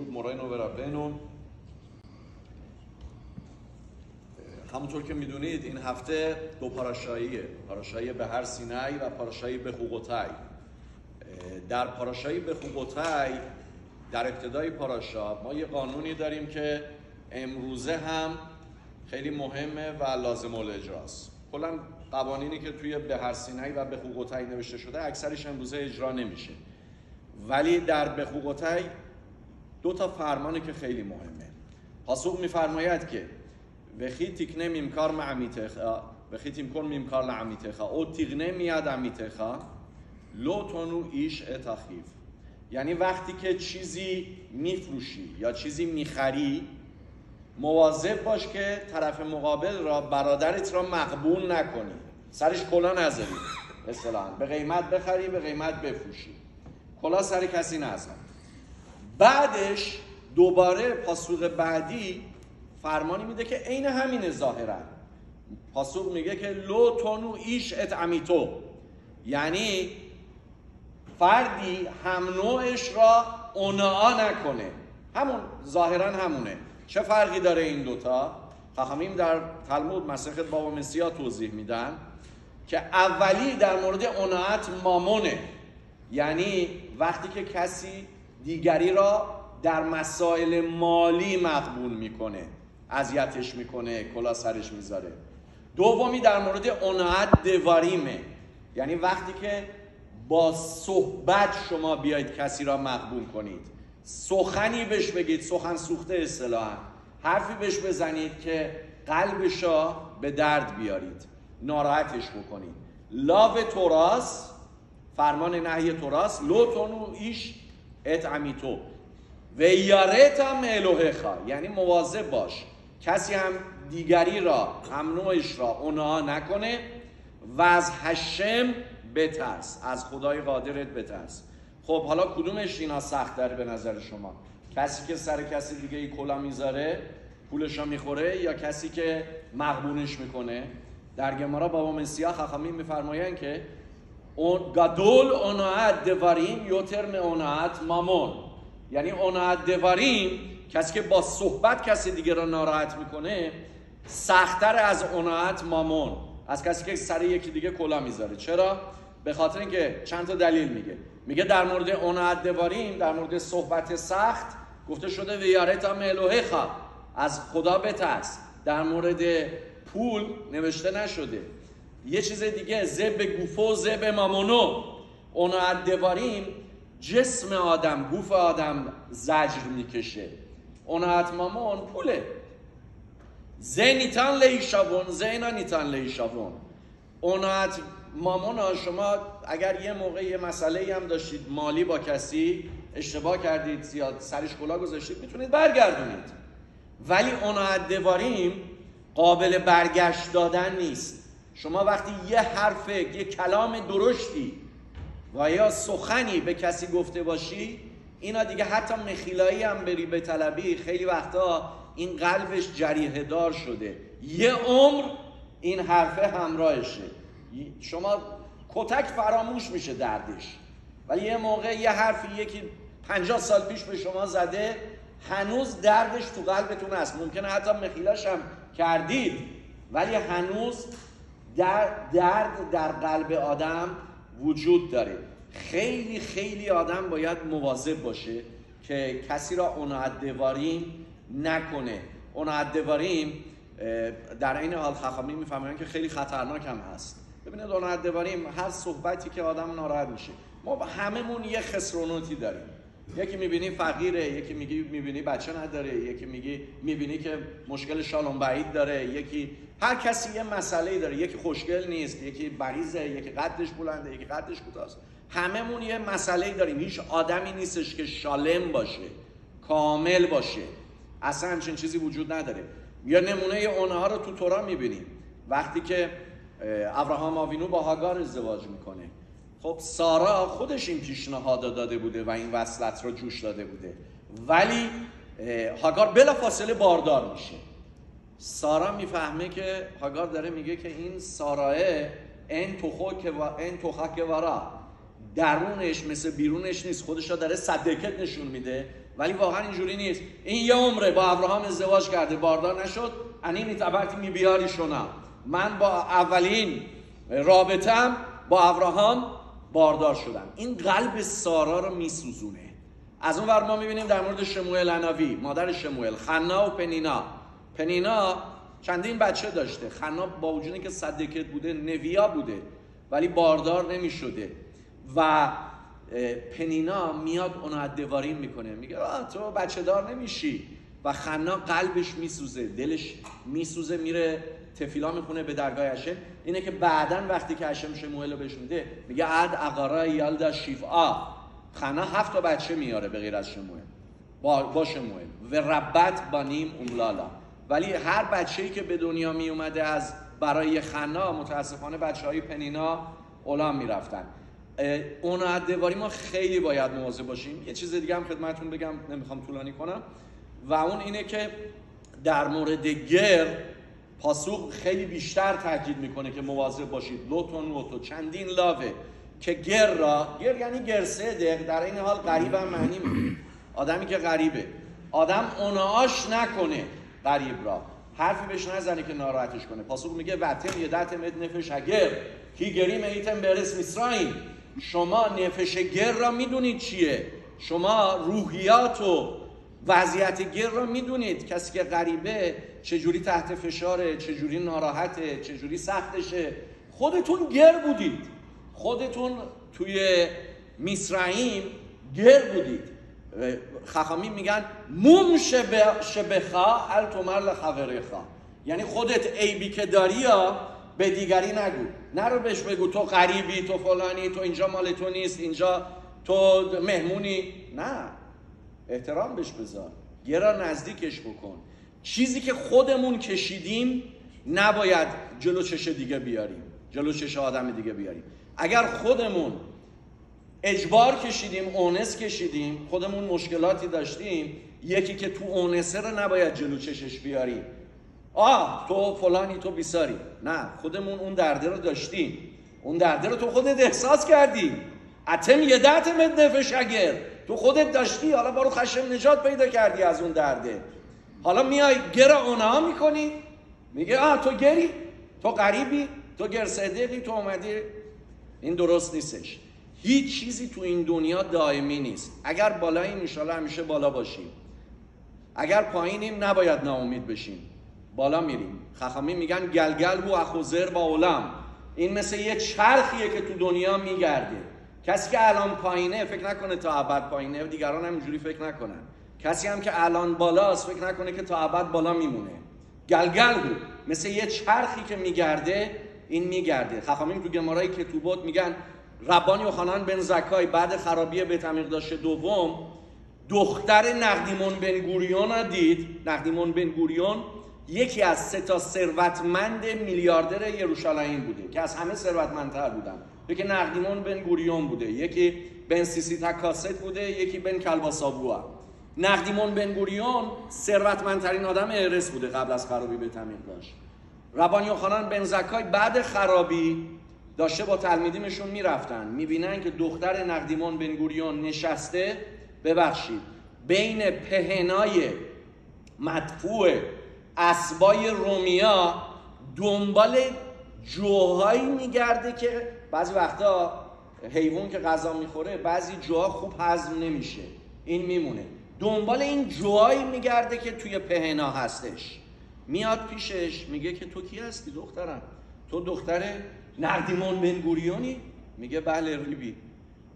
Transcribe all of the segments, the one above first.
مورینو و ربینو. همونطور که میدونید این هفته دو پاراشاییه، پاراشایی بهر سینای و پاراشایی بخوقوتای. در پاراشایی بخوقوتای در ابتدای پاراشا ما یه قانونی داریم که امروزه هم خیلی مهمه و لازم الاجراست. کلا قوانینی که توی بهر سینای و بخوقوتای نوشته شده اکثرش امروزه اجرا نمیشه، ولی در بخوقوتای دو تا فرمانه که خیلی مهمه. پاسوق میفرماید که وخی تکنه میمکار معمیتخا وخی تیمکن میمکار لعمیتخا او تیغنه میاد عمیتخا لو تونو ایش اتخیف. یعنی وقتی که چیزی میفروشی یا چیزی میخری مواظب باش که طرف مقابل را، برادرت را مقبول نکنی، سرش کلا نذاری، اصطلاحاً به قیمت بخری به قیمت بفروشی، کلا سر کسی نذار. بعدش دوباره پاسوق بعدی فرمانی میده که عین همینه ظاهرا. پاسوق میگه که لو تونو ایش اتعمیتو، یعنی فردی هم نوعش را اونعا نکنه. همون ظاهرا همونه. چه فرقی داره این دوتا؟ خاخامیم در تلمود مسخت بابا مسیحا توضیح میدن که اولی در مورد اونعت مامونه، یعنی وقتی که کسی دیگری را در مسائل مالی مقبول میکنه، اذیتش میکنه، کلا سرش میذاره. دومی در مورد اونعت دواریمه، یعنی وقتی که با صحبت شما بیایید کسی را مقبول کنید، سخنی بهش بگید، سخن سوخته اصطلاحاً، حرفی بهش بزنید که قلبش را به درد بیارید، ناراحتش بکنید. لاو توراس، فرمان نهی توراس، لو تونو ایش اتعمیتو و یارتم الوهخا، یعنی مواظب باش کسی هم دیگری را، هم نوعش را اونها نکنه و از هشم بترس، از خدای قادرت بترس. خب حالا کدومش اینا سخت داره به نظر شما؟ کسی که سر کسی دیگه ای کلا میذاره پولش را میخوره، یا کسی که مغبونش میکنه؟ در گمارا بابا مسیحا خاخامین میفرمایند که اون گدول اونعت دواریم یوتر اونعت مامون، یعنی اونعت دواریم، کسی که با صحبت کسی دیگه را ناراحت میکنه، سخت‌تر از اونعت مامون، از کسی که سر یکی دیگه کلا میذاره. چرا؟ به خاطر اینکه چند تا دلیل میگه در مورد اونعت دواریم، در مورد صحبت سخت گفته شده ویارتم الوهخا، از خدا بترس. در مورد پول نوشته نشده. یه چیز دیگه، زب گوفو زب مامونو، اونعت دواریم جسم آدم، گوف آدم زجر میکشه، اونعت مامون پوله. زینیتان لیشاون زینا نیتان لیشاون. اونعت مامون ها، شما اگر یه موقع یه مسئله هم داشتید مالی با کسی، اشتباه کردید یا سرش کلا گذاشتید، میتونید برگردونید. ولی اونعت دواریم قابل برگشت دادن نیست. شما وقتی یه حرف، یه کلام درشتی و یا سخنی به کسی گفته باشی، اینا دیگه حتی مخیلایی هم بری به طلبی، خیلی وقتا این قلبش جریحه دار شده، یه عمر این حرفه همراهشه. شما کتک فراموش میشه دردش، ولی یه موقع یه حرفی یکی 50 سال پیش به شما زده، هنوز دردش تو قلبتون هست. ممکنه حتی مخیلاش هم کردید، ولی هنوز درد در قلب آدم وجود داره. خیلی خیلی آدم باید مواظب باشه که کسی را اونعت دواریم نکنه. اونعت دواریم در این حال خاخامین میفهمن که خیلی خطرناک هم هست. ببینید اونعت دواریم، هر صحبتی که آدم ناراحت میشه، ما هممون یه خسرونوتی داریم. یکی میبینی فقیره، یکی میبینی بچه نداره، یکی میبینی که مشکل شالون بعید داره، یکی هر کسی یه مسئله داره، یکی خوشگل نیست، یکی بریزه، یکی قدش بلنده، یکی قدش کوتاست. هممون یه مسئله داریم. هیچ آدمی نیستش که شالم باشه، کامل باشه. اصلا همچین چیزی وجود نداره. یا نمونه اونها رو تو تورا میبینیم. وقتی که ابراهام آوینو با هاگار ازدواج میکنه، خب سارا خودش این پیشنهاد داده بوده و این وصلت رو جوش داده بوده، ولی هاگار بلافاصله باردار میشه. سارا میفهمه که هاگار داره میگه که این ساراه این توخا که ورا، درونش مثل بیرونش نیست، خودش را داره صدقت نشون میده ولی واقعا اینجوری نیست. این یه عمره با ابراهام ازدواج کرده، باردار نشد، انین ایتبرتی میبیاری شنا. من با اولین رابطم با ابراهام باردار شدم. این قلب سارا رو میسوزونه. از اون ور ما میبینیم در مورد شموئل عنوی، مادر شموئل، خنا و پنینا چندین بچه داشته. خنا با وجودی که صدقت بوده، نویا بوده، ولی باردار نمیشده و پنینا میاد اونو ادوارین میکنه، میگه تو بچه دار نمیشی و خنا قلبش میسوزه، دلش میسوزه، میره تفیلا میخونه به درگاه هشم. اینه که بعدن وقتی که هشم شموئل رو بهش میده میگه عد اقارا یالدا شیفعا، خنا 7 تا بچه میاره به غیر از شموئل با شموئل و ربت بانیم املالا. ولی هر بچه‌ای که به دنیا می اومده از برای خنا متاسفانه بچه‌های پنینا غلام میرفتن. اون ادواری ما خیلی باید مواظب باشیم. یه چیز دیگه هم خدمتتون بگم، نمیخوام طولانی کنم، و اون اینه که در مورد گر پاسوق خیلی بیشتر تاکید میکنه که مواظب باشید. لوتو چندین لاوه که گر یعنی گر صدق، در این حال غریب هم معنی میده. آدمی که غریبه، آدم اونعاش نکنه غریب را، حرفی بهش نزنه که ناراحتش کنه. پاسوق میگه وطم یدتم اد نفش اگر کی گریم ایتم برس میسرایم. شما نفش گر را میدونید چیه، شما روحیات و وضعیت گر را میدونید. کسی که غریبه چجوری تحت فشاره، چجوری ناراحته، چجوری سختشه. خودتون گر بودید، خودتون توی میسرایم گر بودید. خخامی میگن موم شبخا التمر لخورخا، یعنی خودت عیبی که داری یا به دیگری نگو، نرو بهش بگو تو غریبی، تو فلانی، تو اینجا مال تو نیست، اینجا تو مهمونی. نه، احترام بهش بذار، یه را نزدیکش بکن. چیزی که خودمون کشیدیم نباید جلو چش دیگه بیاریم، جلو چش آدم دیگه بیاریم. اگر خودمون اجبار کشیدیم، اونس کشیدیم، خودمون مشکلاتی داشتیم، یکی که تو اونسه رو نباید جلو چشش بیاریم. تو فلانی، تو بیساری. نه، خودمون اون درده رو داشتیم، اون درده رو تو خودت احساس کردی. اتم یدتم اد نفش اگر، تو خودت داشتی، حالا بارو خشم نجات پیدا کردی از اون درده. حالا میای گر اونها میکنی، میگه تو گری، تو غریبی، تو گر صدقی، تو اومدی. این درست نیستش. هیچ چیزی تو این دنیا دائمی نیست. اگر بالاییم انشالله همیشه بالا باشیم، اگر پایینیم نباید ناامید بشیم، بالا میریم. خخامی میگن گلگل و اخوزر با علم. این مثل یه چرخیه که تو دنیا میگرده. کسی که الان پایینه فکر نکنه تا ابد پایینه، دیگران هم اینجوری فکر نکنن. کسی هم که الان بالاست فکر نکنه که تا ابد بالا میمونه. گلگل بود مثل یه چرخی که میگرده، این میگرده. خخامیم تو گمارای کتوبات میگن ربان یوحنان بن زکای بعد خرابی بیت عمیقداش دوم دختر نقدیمون بن گوریون را دید. نقدیمون بن گوریون یکی از 3 ثروتمند میلیاردر یروشلایم بوده که از همه ثروتمندتر بودن. یکی نقدیمون بن گوریون بوده، یکی بن سیسی تکاست بوده، یکی بن کلباسابوها. نقدیمون بن گوریون ثروتمندترین آدم ارس بوده قبل از خرابی بیت عمیقداش. ربان یوحنان بن زکای بعد خرابی داشته با تلمیدیمشون میرفتن، میبینن که دختر نقدیمون بن گوریون نشسته، ببخشید، بین پهنای مدفوع اسبای رومیا دنبال جوهایی میگرده که بعضی وقتا حیوان که غذا میخوره بعضی جوها خوب هضم نمیشه، این میمونه. دنبال این جوهایی میگرده که توی پهنا هستش. میاد پیشش میگه که تو کی هستی دخترم؟ تو دختر نقدیمون بن گوریونی؟ میگه بله ریبی.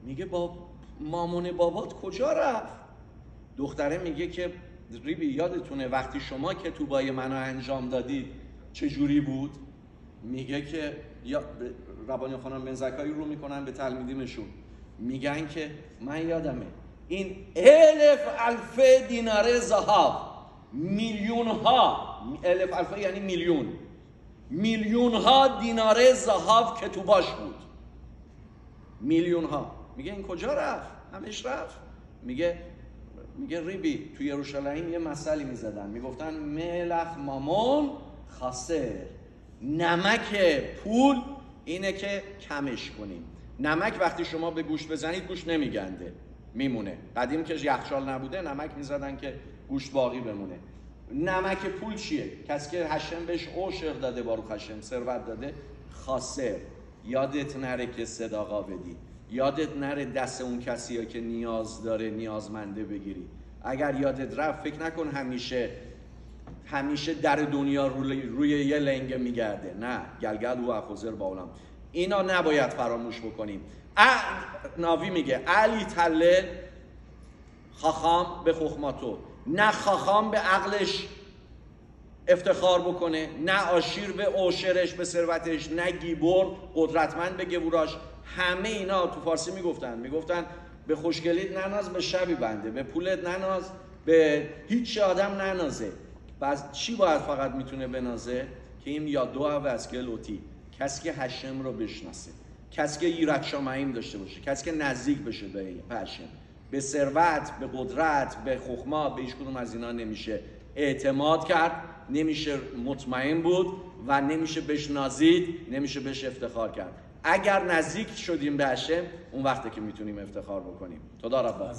میگه با مامون بابات کجا رفت؟ دختره میگه که ریبی یادتونه وقتی شما کتوبای منو انجام دادید چجوری بود؟ میگه که ربان یوحنان بن زکایی رو میکنن به تلمیدیمشون، میگن که من یادمه این 1000 دینار ذهب، میلیون ها، 1000 یعنی میلیون ها دینار ذهب کتوباش بود، میلیون ها. میگه این کجا رفت؟ همش رفت. میگه ریبی توی یروشلایم یه مسئله میزدن، میگفتن ملخ مامون خاسر، نمک پول اینه که کمش کنیم. نمک وقتی شما به گوش بزنید گوش نمیگنده، میمونه. قدیم که یخچال نبوده نمک میزدن که گوشت باقی بمونه. نمک پول چیه؟ کسی که هشم بهش عشر داده، باروخ هشم ثروت داده، خاسر. یادت نره که صداقا بدی، یادت نره دست اون کسی که نیاز داره نیازمنده بگیری. اگر یادت رفت فکر نکن همیشه در دنیا روی یه لنگه میگرده. نه، گلگل و افوزر با علم. اینا نباید فراموش بکنیم. ناوی میگه علی تله خاخام به خخماتو، نه خاخام به عقلش افتخار بکنه، نه عشیر به عشرش به ثروتش، نه گیبور قدرتمند به گبوراش. همه اینا تو فارسی میگفتن به خوشگلیت نناز، به شبی بنده، به پولت نناز، به هیچ آدم ننازه. بعد چی باید فقط میتونه بنازه؟ که این یا دو از گلوتی، کسی که هشم رو بشناسه، کسی که ایرت شامعیم داشته باشه، کسی که نزدیک بشه به هشم. به ثروت، به قدرت، به خخما، به هیچ کدوم از اینا نمیشه اعتماد کرد، نمیشه مطمئن بود و نمیشه بهش نازید، نمیشه بهش افتخار کرد. اگر نزدیک شدیم به هشم، اون وقته که میتونیم افتخار بکنیم. تدا ربا.